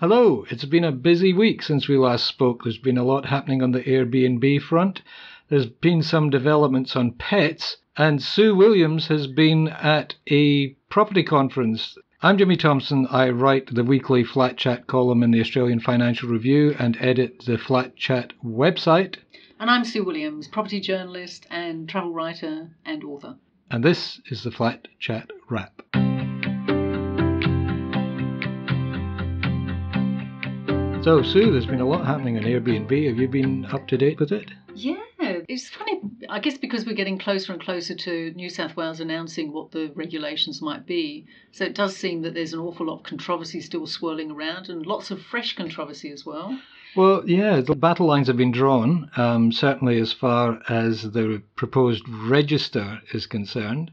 Hello, it's been a busy week since we last spoke. There's been a lot happening on the Airbnb front. There's been some developments on pets, and Sue Williams has been at a property conference. I'm Jimmy Thompson. I write the weekly Flat Chat column in the Australian Financial Review and edit the Flat Chat website. And I'm Sue Williams, property journalist and travel writer and author. And this is the Flat Chat Wrap. So, Sue, there's been a lot happening on Airbnb. Have you been up to date with it? Yeah, it's funny, I guess because we're getting closer and closer to New South Wales announcing what the regulations might be. So it does seem that there's an awful lot of controversy still swirling around and lots of fresh controversy as well. Well, yeah, the battle lines have been drawn, certainly as far as the proposed register is concerned.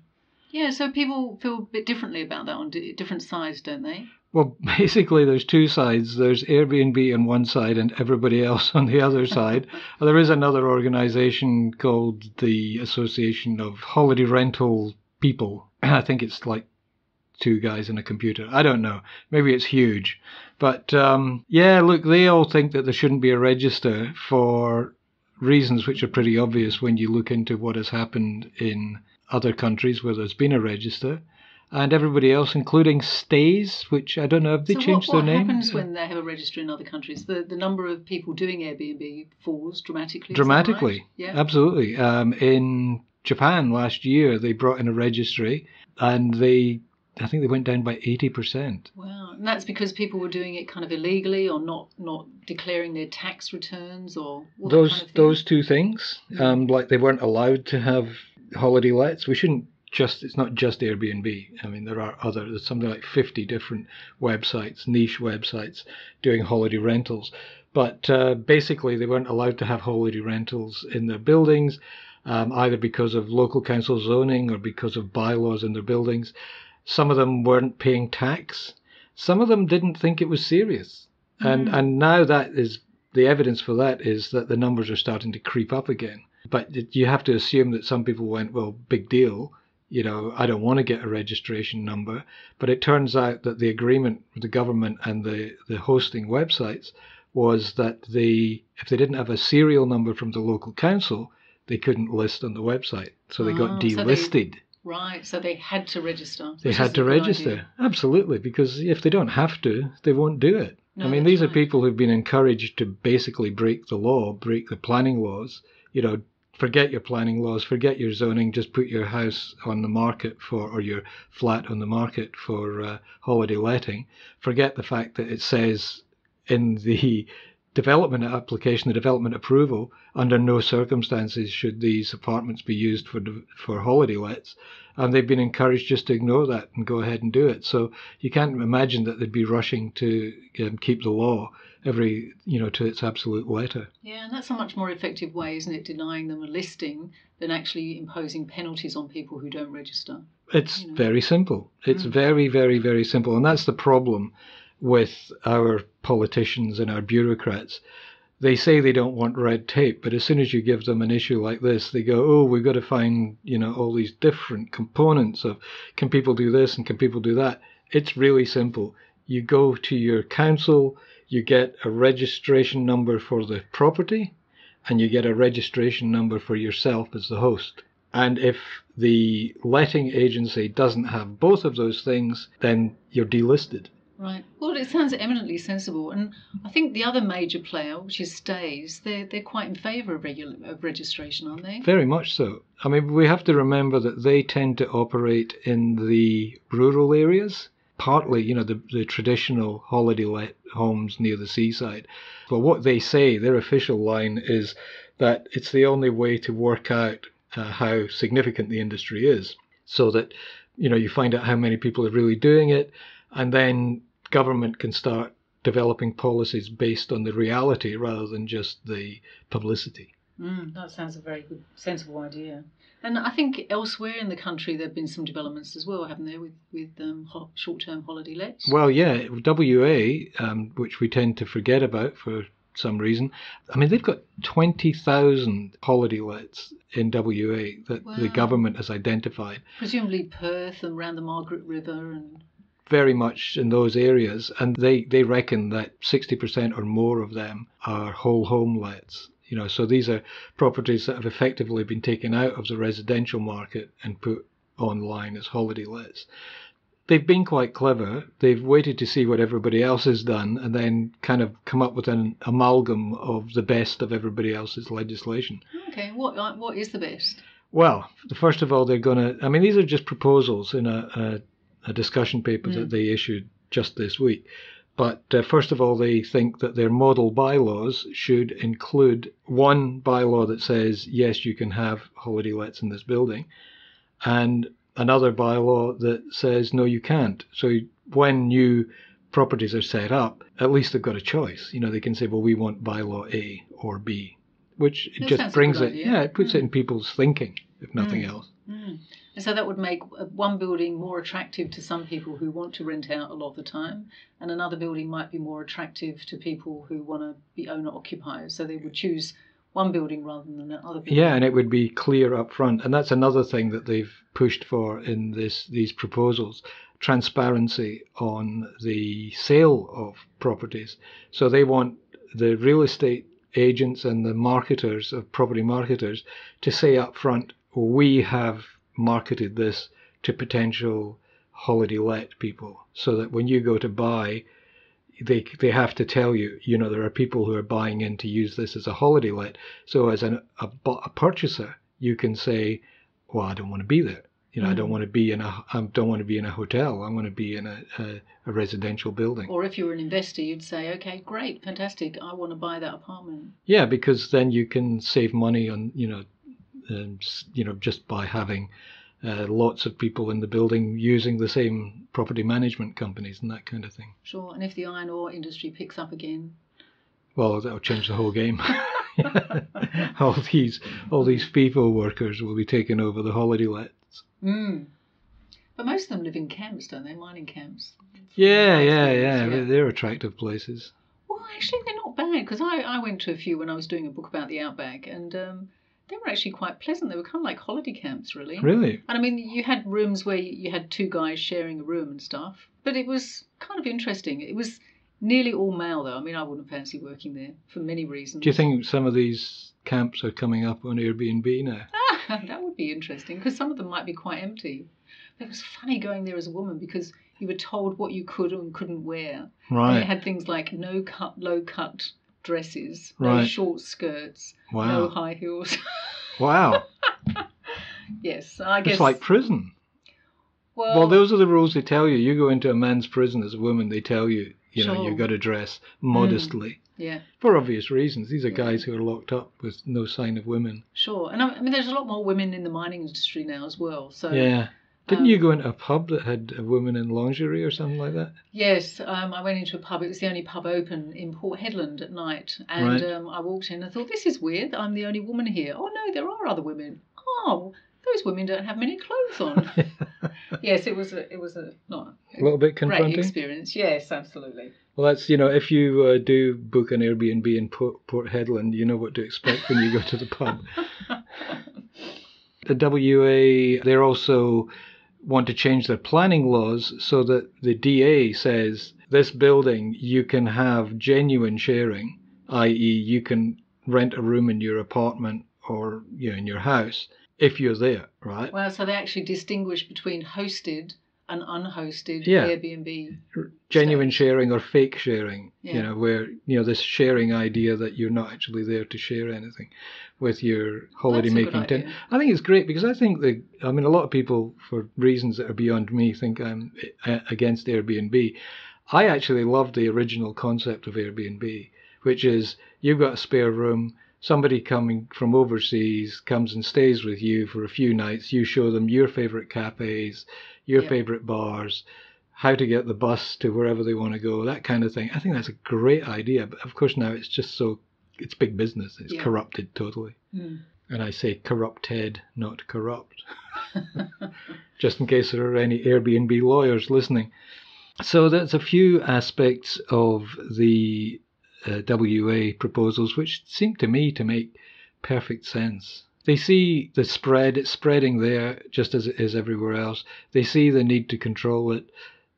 Yeah, so people feel a bit differently about that on different sides, don't they? Well, basically, there's two sides. There's Airbnb on one side and everybody else on the other side. There is another organisation called the Association of Holiday Rental People. I think it's like two guys and a computer. I don't know. Maybe it's huge. But, yeah, look, they all think that there shouldn't be a register for reasons which are pretty obvious when you look into what has happened in other countries where there's been a register. And everybody else, including Stays, which I don't know, have they changed their name? What happens when they have a register in other countries? The number of people doing Airbnb falls dramatically. Dramatically, right? Yeah, absolutely. In Japan last year, they brought in a registry, and I think they went down by 80%. Wow, and that's because people were doing it kind of illegally or not declaring their tax returns or all that kind of thing? Those two things, like they weren't allowed to have holiday lets. We shouldn't. It's not just Airbnb. I mean, there's something like 50 different websites, niche websites, doing holiday rentals. But basically, they weren't allowed to have holiday rentals in their buildings, either because of local council zoning or because of bylaws in their buildings. Some of them weren't paying tax. Some of them didn't think it was serious. And now that is the evidence for that is that the numbers are starting to creep up again. But you have to assume that some people went, well, big deal. You know, I don't want to get a registration number. But it turns out that the agreement with the government and the hosting websites was that if they didn't have a serial number from the local council, they couldn't list on the website. So they got delisted. So they had to register. They had to register, absolutely, because if they don't have to, they won't do it. No, I mean, these are people who've been encouraged to basically break the law, break the planning laws, you know, forget your planning laws, forget your zoning, just put your house on the market or your flat on the market for holiday letting. Forget the fact that it says in the development application, the development approval, under no circumstances should these apartments be used for holiday lets. And they've been encouraged just to ignore that and go ahead and do it. So you can't imagine that they'd be rushing to keep the law to its absolute letter. Yeah, and that's a much more effective way, isn't it, denying them a listing than actually imposing penalties on people who don't register. It's very simple. It's very, very, very simple. And that's the problem with our politicians and our bureaucrats. They say they don't want red tape, but as soon as you give them an issue like this, they go, oh, we've got to find, all these different components of can people do this and can people do that? It's really simple. You go to your council, you get a registration number for the property, and you get a registration number for yourself as the host. And if the letting agency doesn't have both of those things, then you're delisted. Right. Well, it sounds eminently sensible. And I think the other major player, which is Stays, they're quite in favour of registration, aren't they? Very much so. I mean, we have to remember that they tend to operate in the rural areas, partly, the traditional holiday let homes near the seaside. But what they say, their official line is that it's the only way to work out how significant the industry is, so that, you find out how many people are really doing it, and then government can start developing policies based on the reality rather than just the publicity. That sounds a very good, sensible idea. And I think elsewhere in the country there have been some developments as well, haven't there, with short-term holiday lets? Well, yeah, WA, which we tend to forget about for some reason. I mean, they've got 20,000 holiday lets in WA that the government has identified. Presumably Perth and around the Margaret River and... very much in those areas, and they reckon that 60% or more of them are whole home lets. So these are properties that have effectively been taken out of the residential market and put online as holiday lets. They've been quite clever. They've waited to see what everybody else has done and then kind of come up with an amalgam of the best of everybody else's legislation. Okay, what is the best? Well, first of all, they're going to, I mean, these are just proposals in a discussion paper that they issued just this week. But first of all, they think that their model bylaws should include one bylaw that says, yes, you can have holiday lets in this building, and another bylaw that says, no, you can't. So when new properties are set up, at least they've got a choice. They can say, well, we want bylaw A or B, which it just brings it, it puts it in people's thinking, if nothing else. And so that would make one building more attractive to some people who want to rent out a lot of the time, and another building might be more attractive to people who want to be owner-occupiers. So they would choose one building rather than another building. Yeah, and it would be clear up front. And that's another thing that they've pushed for in these proposals, transparency on the sale of properties. So they want the real estate agents and the marketers of property marketers to say up front, we have marketed this to potential holiday let people, so that when you go to buy, they have to tell you, there are people who are buying in to use this as a holiday let. So as a purchaser, you can say, well, I don't want to be there. I don't want to be in a hotel. I want to be in a residential building. Or if you're an investor, you'd say, okay, great, fantastic, I want to buy that apartment. Yeah, because then you can save money on, just by having lots of people in the building using the same property management companies and that kind of thing. Sure, and if the iron ore industry picks up again, well, that'll change the whole game. all these FIFO workers will be taking over the holiday lets. But most of them live in camps, don't they? Mining camps. Yeah. They're attractive places. Well, actually, they're not bad, because I went to a few when I was doing a book about the outback, and they were actually quite pleasant. They were kind of like holiday camps, really. Really? And I mean, you had rooms where you had two guys sharing a room and stuff, but it was kind of interesting. It was nearly all male, though. I mean, I wouldn't fancy working there for many reasons. Do you think some of these camps are coming up on Airbnb now? That would be interesting, because some of them might be quite empty. But it was funny going there as a woman, because you were told what you could and couldn't wear. Right. And it had things like no cut, low cut dresses, no right. short skirts, wow. no high heels. Wow. Yes, I guess. It's like prison. Well, those are the rules they tell you. You go into a man's prison as a woman, they tell you, sure. You've got to dress modestly. Yeah. For obvious reasons. These are guys who are locked up with no sign of women. Sure. And I mean, there's a lot more women in the mining industry now as well. So. Yeah. Didn't you go into a pub that had a woman in lingerie or something like that? Yes, I went into a pub. It was the only pub open in Port Hedland at night. And I walked in and thought, this is weird. I'm the only woman here. Oh, no, there are other women. Oh, those women don't have many clothes on. Yes, it was a little bit confronting. Great experience. Yes, absolutely. Well, that's, if you do book an Airbnb in Port Hedland, you know what to expect when you go to the pub. The WA, they're also want to change their planning laws so that the DA says this building you can have genuine sharing, i.e. you can rent a room in your apartment or in your house if you're there, right? Well, so they actually distinguish between hosted and unhosted Airbnb. Genuine sharing or fake sharing, where, this sharing idea that you're not actually there to share anything with your holiday making tent. I think it's great, because I think a lot of people, for reasons that are beyond me, think I'm against Airbnb. I actually love the original concept of Airbnb, which is you've got a spare room, somebody coming from overseas comes and stays with you for a few nights, you show them your favorite cafes, your favorite bars, how to get the bus to wherever they want to go, that kind of thing. I think that's a great idea, but of course now it's just it's big business. It's corrupted totally. And I say corrupted, not corrupt. Just in case there are any Airbnb lawyers listening. So there's a few aspects of the WA proposals which seem to me to make perfect sense. They see the spread, it's spreading there just as it is everywhere else. They see the need to control it.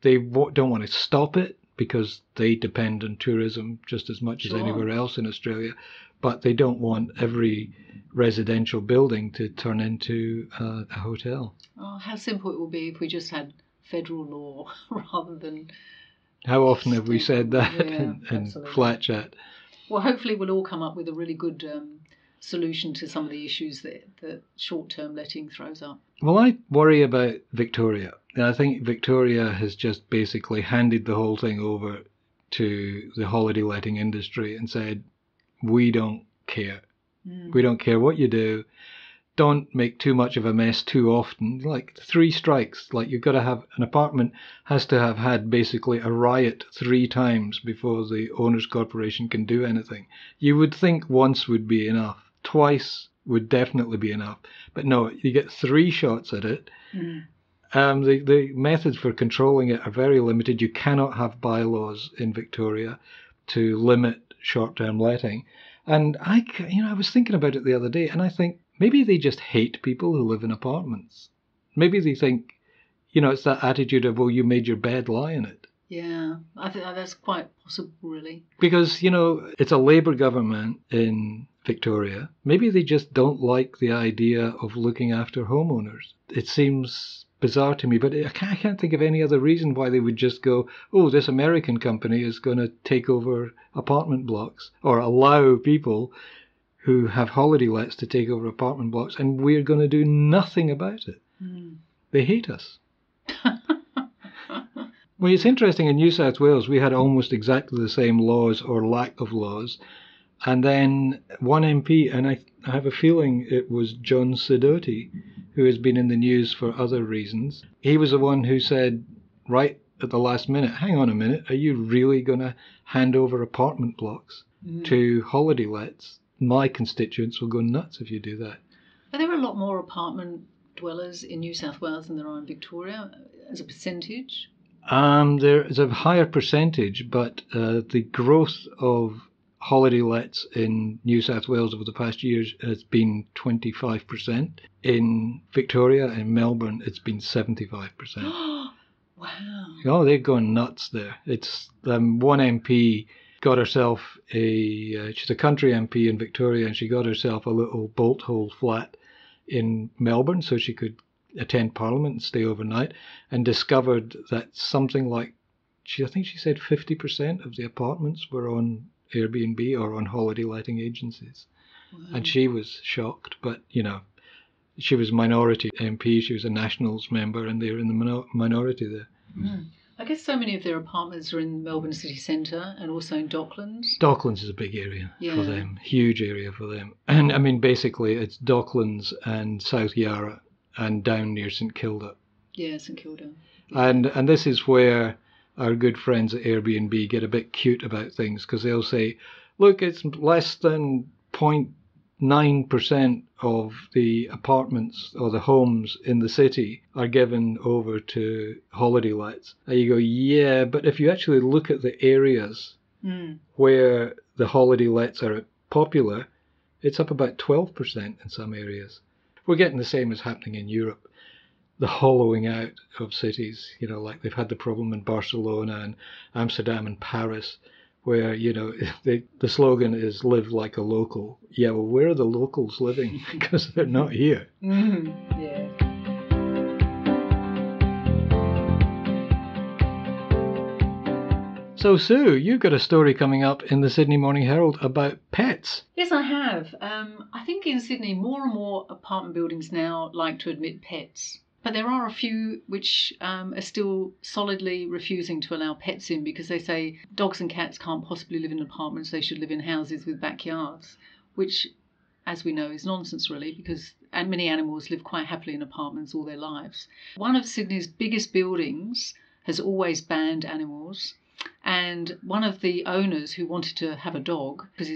They don't want to stop it because they depend on tourism just as much as Sure. anywhere else in Australia, but they don't want every residential building to turn into a hotel. Oh, how simple it would be if we just had federal law rather than How often have we state said law. that Yeah, in absolutely. flat chat? Well, hopefully we'll all come up with a really good solution to some of the issues that short-term letting throws up. Well, I worry about Victoria. I think Victoria has just basically handed the whole thing over to the holiday letting industry and said, we don't care. We don't care what you do. Don't make too much of a mess too often. Like 3 strikes. Like you've got to have an apartment has to have had basically a riot 3 times before the owners' corporation can do anything. You would think once would be enough. Twice would definitely be enough. But no, you get 3 shots at it. The methods for controlling it are very limited. You cannot have bylaws in Victoria to limit short-term letting. And I was thinking about it the other day, and I think maybe they just hate people who live in apartments. Maybe they think, it's that attitude of, well, you made your bed, lie in it. Yeah, I think that's quite possible, really. Because, it's a Labour government in Victoria. Maybe they just don't like the idea of looking after homeowners. It seems bizarre to me, but I can't think of any other reason why they would just go, oh, this American company is going to take over apartment blocks or allow people who have holiday lets to take over apartment blocks, and we're going to do nothing about it. They hate us. Well, it's interesting, in New South Wales, we had almost exactly the same laws or lack of laws. And then one MP, and I have a feeling it was John Sidoti, who has been in the news for other reasons. He was the one who said, right at the last minute, hang on a minute, are you really going to hand over apartment blocks to holiday lets? My constituents will go nuts if you do that. Are there a lot more apartment dwellers in New South Wales than there are in Victoria as a percentage? There is a higher percentage, but the growth of holiday lets in New South Wales over the past years has been 25%. In Victoria and Melbourne, it's been 75%. Wow. Oh, they're going nuts there. It's one MP got herself she's a country MP in Victoria, and she got herself a little bolt hole flat in Melbourne so she could attend Parliament and stay overnight, and discovered that something like, I think she said 50% of the apartments were on Airbnb or on holiday letting agencies. Wow. And she was shocked, but she was a minority MP, she was a Nationals member, and they were in the minority there. I guess so many of their apartments are in Melbourne city centre and also in Docklands. Docklands is a big area for them, huge area for them. And I mean, basically it's Docklands and South Yarra and down near St Kilda. Yeah, St Kilda. Yeah. And this is where our good friends at Airbnb get a bit cute about things, because they'll say, look, it's less than 0.9% of the apartments or the homes in the city are given over to holiday lets. And you go, yeah, but if you actually look at the areas where the holiday lets are popular, it's up about 12% in some areas. We're getting the same as happening in Europe. The hollowing out of cities, like they've had the problem in Barcelona and Amsterdam and Paris, where, the slogan is live like a local. Yeah, well, where are the locals living? Because they're not here. Yeah. So, Sue, you've got a story coming up in the Sydney Morning Herald about pets. Yes, I have. I think in Sydney, more and more apartment buildings now like to admit pets. But there are a few which are still solidly refusing to allow pets in, because they say dogs and cats can't possibly live in apartments, they should live in houses with backyards, which, as we know, is nonsense really, because many animals live quite happily in apartments all their lives. One of Sydney's biggest buildings has always banned animals, and one of the owners who wanted to have a dog, because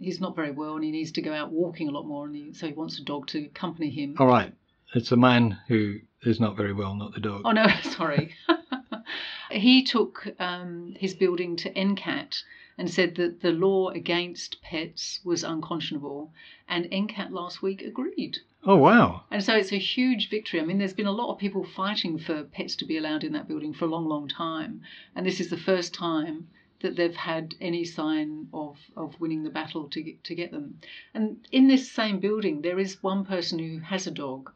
he's not very well and he needs to go out walking a lot more, and so he wants a dog to accompany him. All right. It's the man who is not very well, not the dog. Oh, no, sorry. He took his building to NCAT and said that the law against pets was unconscionable, and NCAT last week agreed. Oh, wow. And so it's a huge victory. I mean, there's been a lot of people fighting for pets to be allowed in that building for a long, long time. And this is the first time that they've had any sign of winning the battle to get them. And in this same building, there is one person who has a dog.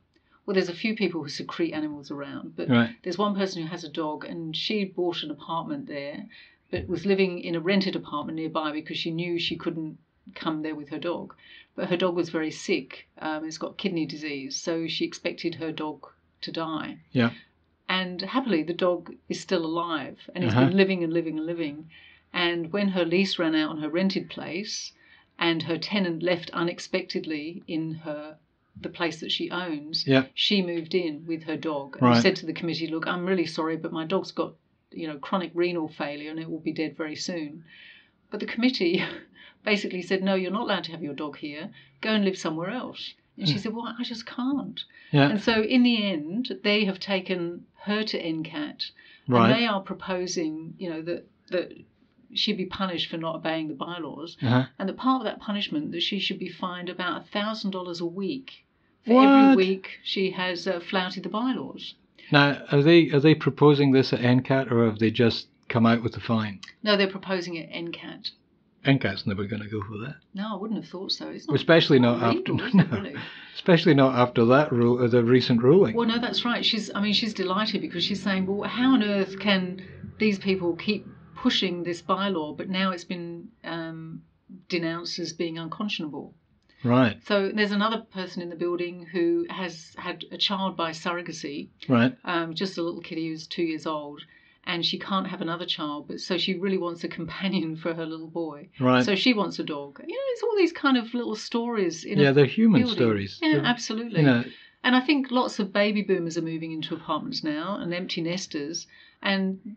Well, there's a few people who secrete animals around, but Right. there's one person who has a dog, and she bought an apartment there, but was living in a rented apartment nearby because she knew she couldn't come there with her dog. But her dog was very sick. It's got kidney disease, so she expected her dog to die. Yeah. And happily, the dog is still alive, and he's Uh-huh. been living and living and living. And when her lease ran out on her rented place, and her tenant left unexpectedly in the place that she owns, Yeah. she moved in with her dog and Right. said to the committee, "Look, I'm really sorry, but my dog's got chronic renal failure, and it will be dead very soon." But the committee basically said, "No, you're not allowed to have your dog here. Go and live somewhere else." And she said, "Well, I just can't." Yeah. And so in the end, they have taken her to NCAT, Right. and they are proposing, that she be punished for not obeying the bylaws, Uh-huh. and that part of that punishment that she should be fined about $1,000 a week for What? every week she has flouted the bylaws. Now, are they proposing this at NCAT, or have they just come out with the fine? No, they're proposing it NCAT. NCAT's never going to go for that. No, I wouldn't have thought so. It's not, Especially it's not legal, after is it, really? especially not after that the recent ruling. Well, no, that's right. She's delighted because she's saying, well, how on earth can these people keep pushing this bylaw, but now it's been denounced as being unconscionable. Right. So there's another person in the building who has had a child by surrogacy, Right. just a little kiddie who's 2 years old, and she can't have another child, but so she really wants a companion for her little boy. Right. So she wants a dog. It's all these kind of little stories in They're human building. stories. Yeah, They're, absolutely. And I think lots of baby boomers are moving into apartments now and empty nesters. And,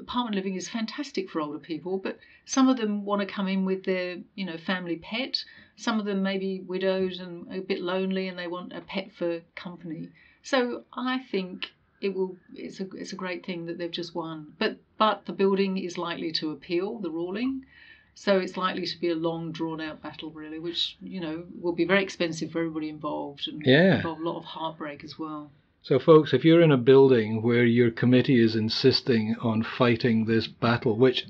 apartment living is fantastic for older people, but some of them want to come in with their, family pet. Some of them may be widowed and a bit lonely and they want a pet for company. So I think it's a great thing that they've just won. But the building is likely to appeal the ruling. So it's likely to be a long, drawn-out battle, really, which, will be very expensive for everybody involved and involve a lot of heartbreak as well. So, folks, if you're in a building where your committee is insisting on fighting this battle, which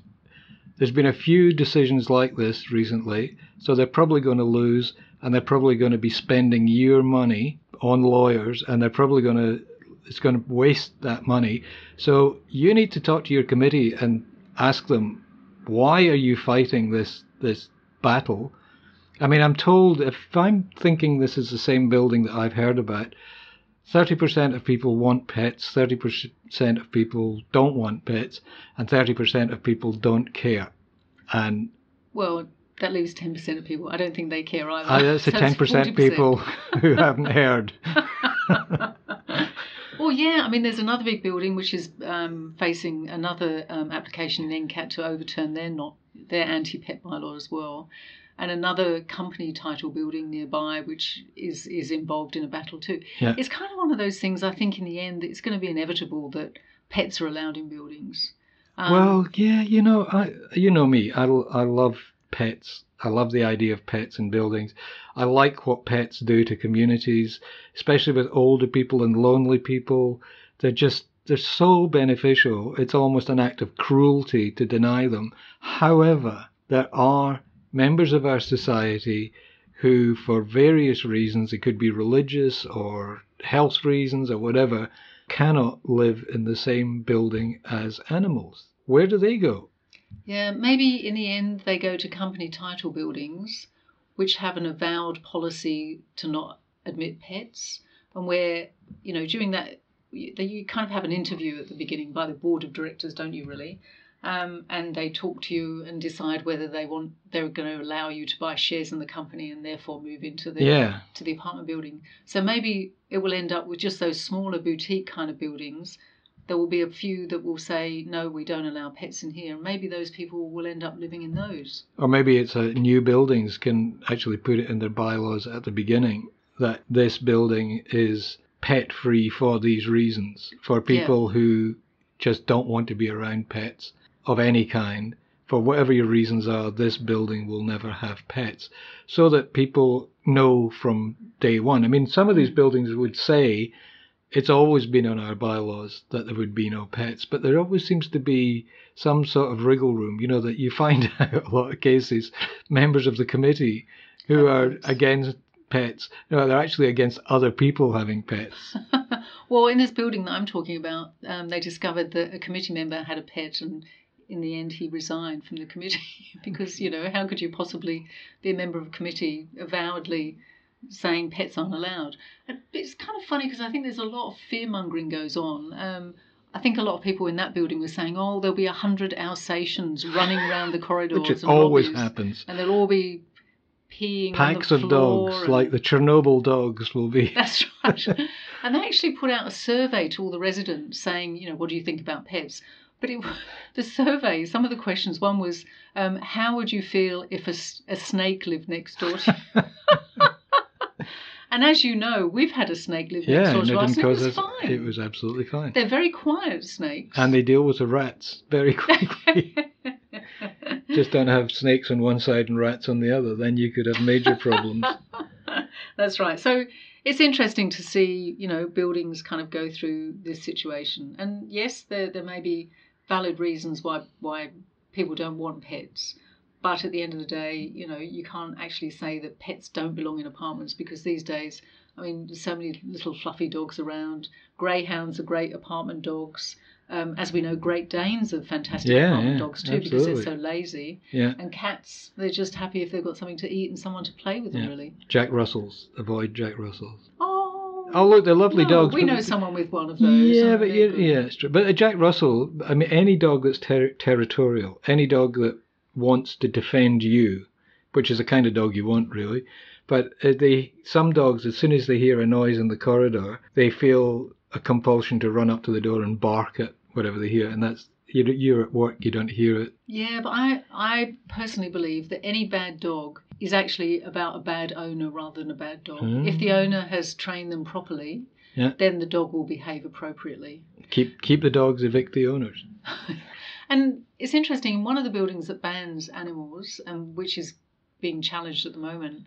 there's been a few decisions like this recently, so they're probably going to lose, and they're probably going to be spending your money on lawyers, and it's going to waste that money. So you need to talk to your committee and ask them, why are you fighting this battle? I mean, I'm told, if I'm thinking this is the same building that I've heard about, 30% of people want pets, 30% of people don't want pets, and 30% of people don't care. And well, that leaves 10% of people. I don't think they care either. That's the 10% people who haven't heard. Well, yeah, I mean, there's another big building which is facing another application in NCAT to overturn their anti-pet bylaw as well, and another company title building nearby which is involved in a battle too. Yeah. It's kind of one of those things, I think, in the end, it's going to be inevitable that pets are allowed in buildings. Well, yeah, you know me. I love pets. I love the idea of pets in buildings. I like what pets do to communities, especially with older people and lonely people. They're so beneficial. It's almost an act of cruelty to deny them. However, there are members of our society who, for various reasons, it could be religious or health reasons or whatever, cannot live in the same building as animals. Where do they go? Yeah, maybe in the end they go to company title buildings which have an avowed policy to not admit pets, and where, during that, you kind of have an interview at the beginning by the board of directors, don't you really? And they talk to you and decide whether they're going to allow you to buy shares in the company and therefore move into to the apartment building. So maybe it will end up with just those smaller boutique kind of buildings. There will be a few that will say, no, we don't allow pets in here. And maybe those people will end up living in those. Or maybe it's new buildings can actually put it in their bylaws at the beginning that this building is pet-free for these reasons, for people who just don't want to be around pets of any kind, for whatever your reasons are, this building will never have pets, so that people know from day one. I mean, some of these buildings would say it's always been on our bylaws that there would be no pets, but there always seems to be some sort of wriggle room, that you find out a lot of cases, members of the committee who are against pets, they're actually against other people having pets. Well, in this building that I'm talking about, they discovered that a committee member had a pet, and in the end he resigned from the committee because, how could you possibly be a member of a committee avowedly saying pets aren't allowed? It's kind of funny because I think there's a lot of fear-mongering goes on. I think a lot of people in that building were saying, there'll be 100 Alsatians running around the corridors Which and always lobbies, happens. and they'll all be peeing Packs on the of floor dogs, like the Chernobyl dogs will be. That's right. And they actually put out a survey to all the residents saying, what do you think about pets? But the survey, some of the questions, one was, how would you feel if a snake lived next door to you? And as you know, we've had a snake live next door to us, and it was fine. It was absolutely fine. They're very quiet snakes. And they deal with the rats very quickly. Just don't have snakes on one side and rats on the other, then you could have major problems. That's right. So it's interesting to see, buildings kind of go through this situation. And yes, there may be valid reasons why people don't want pets. But at the end of the day, you can't actually say that pets don't belong in apartments, because these days, there's so many little fluffy dogs around. Greyhounds are great apartment dogs. As we know, Great Danes are fantastic apartment dogs too, because they're so lazy. Yeah. And cats, they're just happy if they've got something to eat and someone to play with them, really. Jack Russells. Avoid Jack Russells. Oh, look, they're lovely dogs. We know someone with one of those. Yeah, but it's true. But a Jack Russell, any dog that's territorial, any dog that wants to defend you, which is the kind of dog you want, really. But some dogs, as soon as they hear a noise in the corridor, they feel a compulsion to run up to the door and bark at whatever they hear, and that's you're at work, you don't hear it. Yeah, but I personally believe that any bad dog is actually about a bad owner rather than a bad dog. If the owner has trained them properly, then the dog will behave appropriately. Keep the dogs, evict the owners. And it's interesting, one of the buildings that bans animals, which is being challenged at the moment,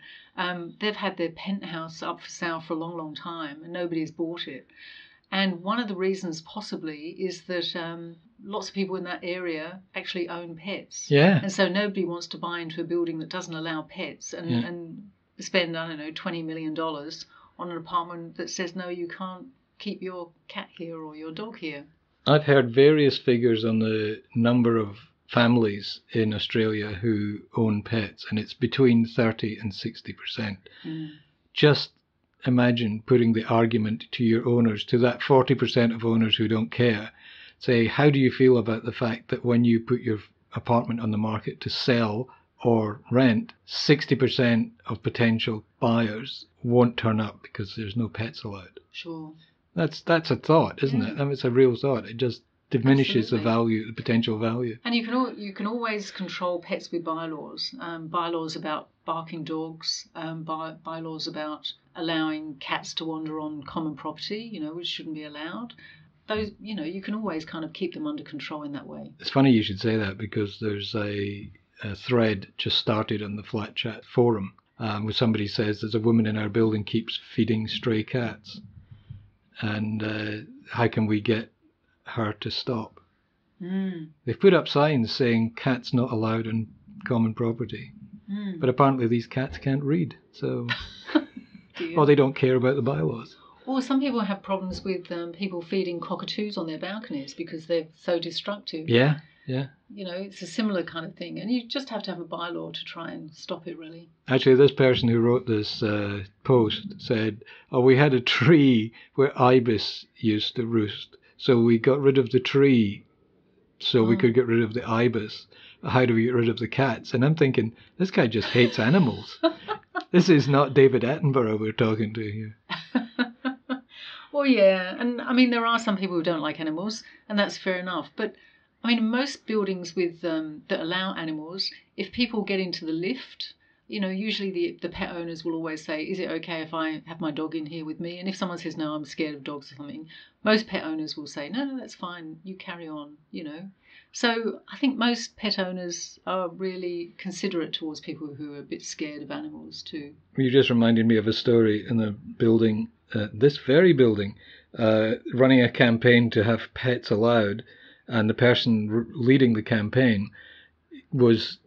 they've had their penthouse up for sale for a long, long time, and nobody's bought it. And one of the reasons possibly is that lots of people in that area actually own pets. Yeah. And so nobody wants to buy into a building that doesn't allow pets and spend, I don't know, $20 million on an apartment that says, no, you can't keep your cat here or your dog here. I've heard various figures on the number of families in Australia who own pets, and it's between 30 and 60%. Just imagine putting the argument to your owners, to that 40% of owners who don't care. Say, how do you feel about the fact that when you put your apartment on the market to sell or rent, 60% of potential buyers won't turn up because there's no pets allowed? Sure. That's a thought, isn't it? It's a real thought. It just diminishes the potential value. And you can always control pets with bylaws. Bylaws about barking dogs, bylaws about allowing cats to wander on common property, which shouldn't be allowed. Those, you can always kind of keep them under control in that way. It's funny you should say that, because there's a thread just started on the Flat Chat forum where somebody says there's a woman in our building keeps feeding stray cats. And how can we get her to stop? They've put up signs saying cats not allowed on common property. But apparently these cats can't read, so or they don't care about the bylaws. Or some people have problems with people feeding cockatoos on their balconies because they're so destructive. Yeah. It's a similar kind of thing, and you just have to have a bylaw to try and stop it, really. Actually, this person who wrote this post said, we had a tree where ibis used to roost, so we got rid of the tree so we could get rid of the ibis. How do we get rid of the cats? And I'm thinking, this guy just hates animals. This is not David Attenborough we're talking to here. Well, yeah, and there are some people who don't like animals, and that's fair enough, but most buildings with that allow animals, if people get into the lift, usually the pet owners will always say, is it okay if I have my dog in here with me? And if someone says, no, I'm scared of dogs or something, most pet owners will say, no, that's fine, you carry on, So I think most pet owners are really considerate towards people who are a bit scared of animals too. You just reminded me of a story in a building, this very building, running a campaign to have pets allowed, and the person leading the campaign was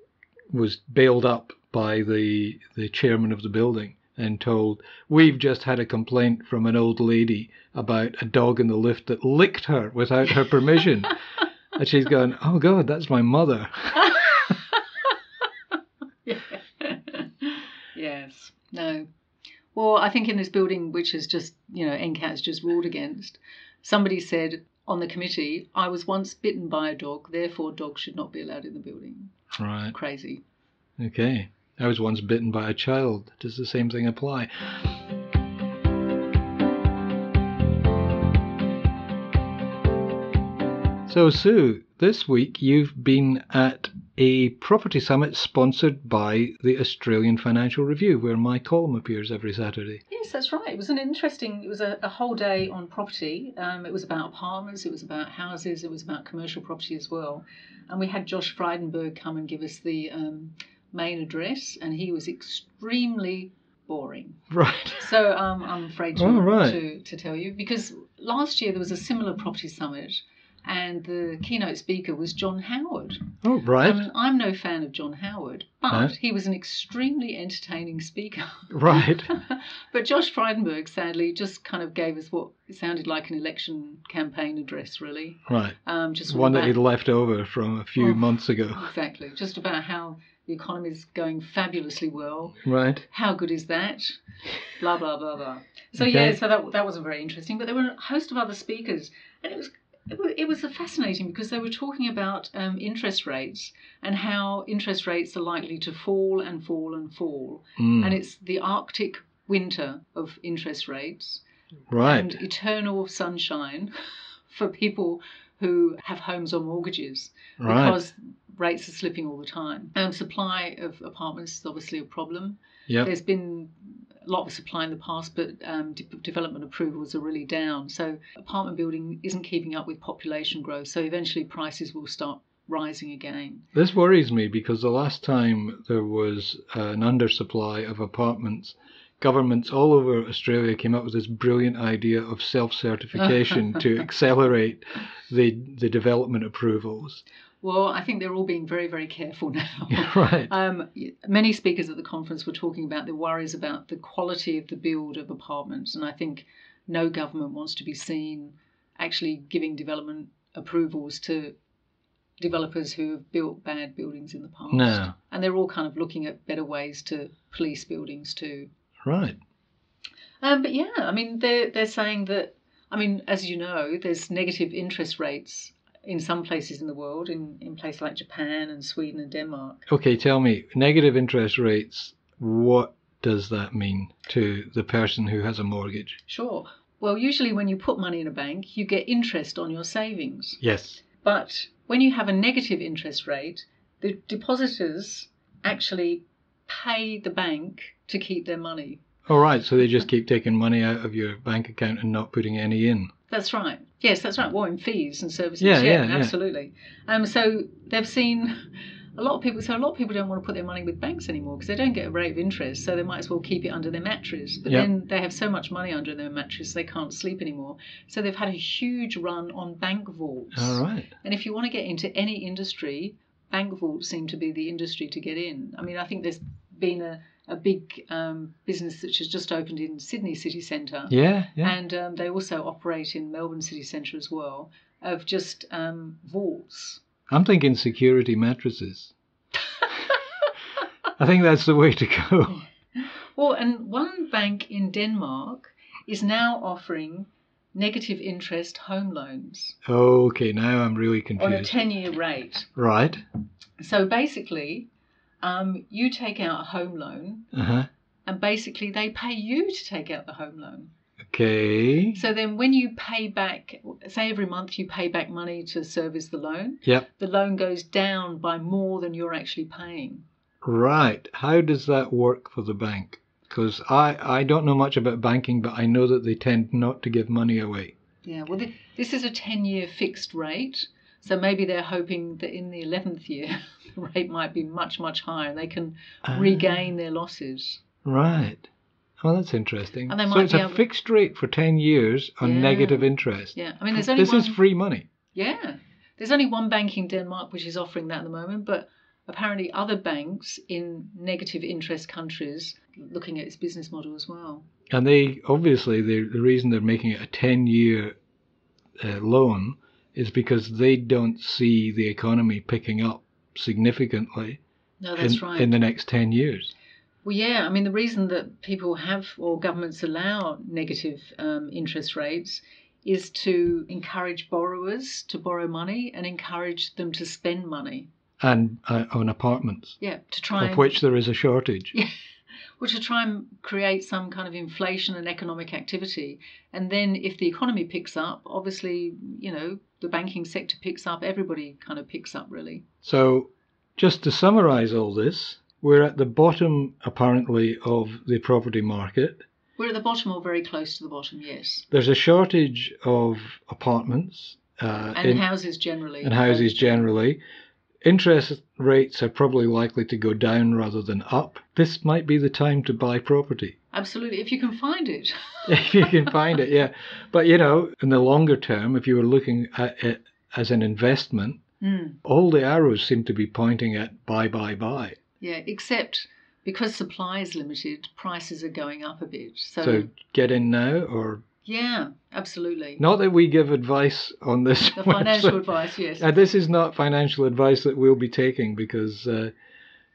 bailed up by the chairman of the building and told, "We've just had a complaint from an old lady about a dog in the lift that licked her without her permission." And she's going, "Oh God, that's my mother." Yes. No. Well, I think in this building, which is just, NCAT's just ruled against, somebody said on the committee, "I was once bitten by a dog, therefore dogs should not be allowed in the building." Right. Crazy. Okay. I was once bitten by a child. Does the same thing apply? So, Sue, this week you've been at a property summit sponsored by the Australian Financial Review, where my column appears every Saturday. Yes, that's right. It was a whole day on property. It was about apartments, it was about houses, it was about commercial property as well. And we had Josh Frydenberg come and give us the main address, and he was extremely boring. Right. So I'm afraid to tell you, because last year there was a similar property summit, and the keynote speaker was John Howard. Oh, right. I'm no fan of John Howard, but he was an extremely entertaining speaker. Right. But Josh Frydenberg, sadly, just kind of gave us what sounded like an election campaign address, really. Right. Just one that he'd left over from a few months ago. Exactly. Just about how the economy is going fabulously well. Right. How good is that? Blah, blah, blah, blah. So, okay. so that wasn't very interesting. But there were a host of other speakers, and it was fascinating because they were talking about interest rates and how interest rates are likely to fall and fall and fall. And it's the Arctic winter of interest rates. Right. And eternal sunshine for people who have homes or mortgages. Right. Because rates are slipping all the time. Supply of apartments is obviously a problem. Yep. There's been a lot of supply in the past, but development approvals are really down. So apartment building isn't keeping up with population growth. So eventually prices will start rising again. This worries me because the last time there was an undersupply of apartments, governments all over Australia came up with this brilliant idea of self-certification to accelerate the development approvals. Well, I think they're all being very, very careful now. Right. Many speakers at the conference were talking about their worries about the quality of the build of apartments. And I think no government wants to be seen actually giving development approvals to developers who have built bad buildings in the past. No. And they're all kind of looking at better ways to police buildings too. Right. But yeah, I mean, they're saying that, I mean, as you know, there's negative interest rates in some places in the world, in places like Japan and Sweden and Denmark. Okay, tell me, negative interest rates, what does that mean to the person who has a mortgage? Sure. Well, usually when you put money in a bank, you get interest on your savings. Yes. But when you have a negative interest rate, the depositors actually pay the bank to keep their money. All right, so they just keep taking money out of your bank account and not putting any in. That's right. Yes, that's right. Well, in fees and services. Yeah, absolutely. So they've seen a lot of people. So a lot of people don't want to put their money with banks anymore because they don't get a rate of interest. So they might as well keep it under their mattress. But then they have so much money under their mattress they can't sleep anymore. So they've had a huge run on bank vaults. All right. And if you want to get into any industry, bank vaults seem to be the industry to get in. I mean, I think there's been a big business which has just opened in Sydney city centre. Yeah. And they also operate in Melbourne city centre as well, of just vaults. I'm thinking security mattresses. I think that's the way to go. Well, and one bank in Denmark is now offering negative interest home loans. Okay, now I'm really confused. On a 10-year rate. Right. So basically, you take out a home loan, and basically they pay you to take out the home loan. Okay. So then when you pay back, say every month you pay back money to service the loan, the loan goes down by more than you're actually paying. Right. How does that work for the bank? Because I don't know much about banking, but I know that they tend not to give money away. Yeah, well, this is a 10-year fixed rate. So maybe they're hoping that in the 11th year, the rate might be much, much higher and they can regain their losses. Right. Oh, that's interesting. And they So might it's be a fixed rate for 10 years on negative interest. Yeah. I mean, there's only This is free money. Yeah. There's only one bank in Denmark which is offering that at the moment, but apparently other banks in negative interest countries looking at its business model as well. And they, obviously, the reason they're making it a 10-year loan is because they don't see the economy picking up significantly in the next 10 years. Well, yeah, I mean, the reason that people have, or governments allow negative interest rates is to encourage borrowers to borrow money and encourage them to spend money. And on apartments. Yeah, to try of which there is a shortage. Yeah. Well, to try and create some kind of inflation and economic activity. And then if the economy picks up, obviously, you know, the banking sector picks up, everybody kind of picks up, really. So just to summarize all this, we're at the bottom, apparently, of the property market. We're at the bottom or very close to the bottom, yes. There's a shortage of apartments. And houses generally. And houses generally. Interest rates are probably likely to go down rather than up. This might be the time to buy property. Absolutely, if you can find it. If you can find it, yeah. But, you know, in the longer term, if you were looking at it as an investment, all the arrows seem to be pointing at buy. Yeah, except because supply is limited, prices are going up a bit. So get in now or... Yeah, absolutely. Not that we give advice on this. The financial advice, yes. This is not financial advice that we'll be taking because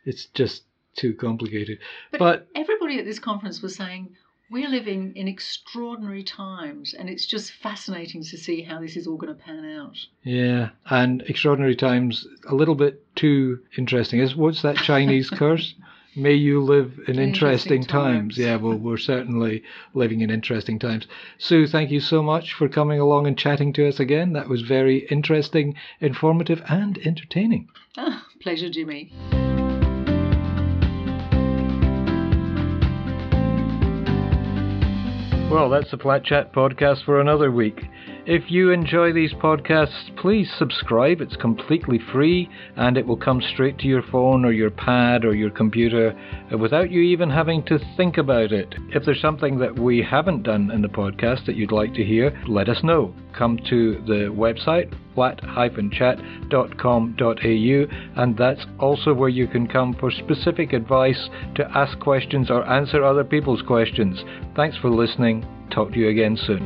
it's just too complicated. But everybody at this conference was saying, we're living in extraordinary times and it's just fascinating to see how this is all going to pan out. Yeah, and extraordinary times, a little bit too interesting. What's that Chinese curse? May you live in interesting times. Yeah, well, we're certainly living in interesting times. Sue, thank you so much for coming along and chatting to us again. That was very interesting, informative, and entertaining. Pleasure, Jimmy. Well, that's the Flat Chat podcast for another week. If you enjoy these podcasts, please subscribe. It's completely free and it will come straight to your phone or your pad or your computer without you even having to think about it. If there's something that we haven't done in the podcast that you'd like to hear, let us know. Come to the website, flat-chat.com.au, and that's also where you can come for specific advice, to ask questions or answer other people's questions. Thanks for listening. Talk to you again soon.